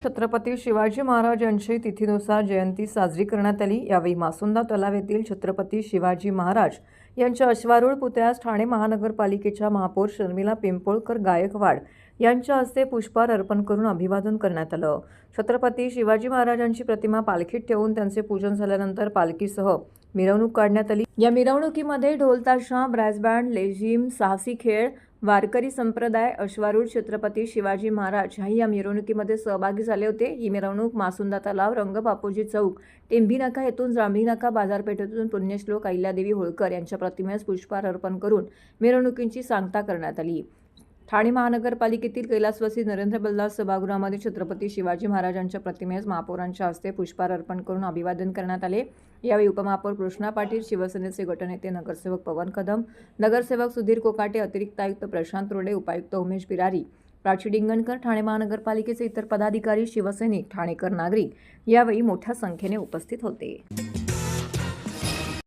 छत्रपती शिवाजी महाराज यांची तिथीनुसार जयंती साजरी करण्यात आली। यावेळी मासुंदा तलाव येथील छत्रपती शिवाजी महाराज यांच्या अश्वारूढ पुतळ्यास ठाणे महानगरपालिकेच्या महापौर शर्मिला पिंपोळकर गायकवाड यांच्या हस्ते पुष्पहार अर्पण करून अभिवादन करण्यात आलं। छत्रपती शिवाजी महाराजांची प्रतिमा पालखीत ठेवून त्यांचे पूजन झाल्यानंतर पालखीसह मिरवणूक काढण्यात आली। या मिरवणुकीमध्ये ढोल ताशा, ब्रॅस बँड, लेझिम, साहसी खेळ, वारकरी संप्रदाय, अश्वारूढ छत्रपती शिवाजी महाराज ह्याही या मिरवणुकीमध्ये सहभागी झाले होते। ही मिरवणूक मासुंदा तलाव, रंगबापूजी चौक, टेंभी नाका येथून जांभळी नाका बाजारपेठेतून पुण्यश्लोक अहिल्यादेवी होळकर यांच्या प्रतिमेस पुष्पहार अर्पण करून मिरवणुकीची सांगता करण्यात आली। ठाणे महानगरपालिकेतील कैलासवासी नरेंद्र बल्लाळ सभागृहामध्ये छत्रपती शिवाजी महाराजांच्या प्रतिमेस महापौरांच्या हस्ते पुष्पहार अर्पण करून अभिवादन करण्यात आले। यावेळी उपमहापौर कृष्णा पाटील, शिवसेनेचे गटनेते नगरसेवक पवन कदम, नगरसेवक सुधीर कोकाटे, अतिरिक्त आयुक्त प्रशांत रोडे, उपायुक्त उमेश बिरारी, प्राची डिंगणकर, ठाणे महानगरपालिकेचे इतर पदाधिकारी, शिवसैनिक, ठाणेकर नागरिक यावेळी मोठ्या संख्येने उपस्थित होते।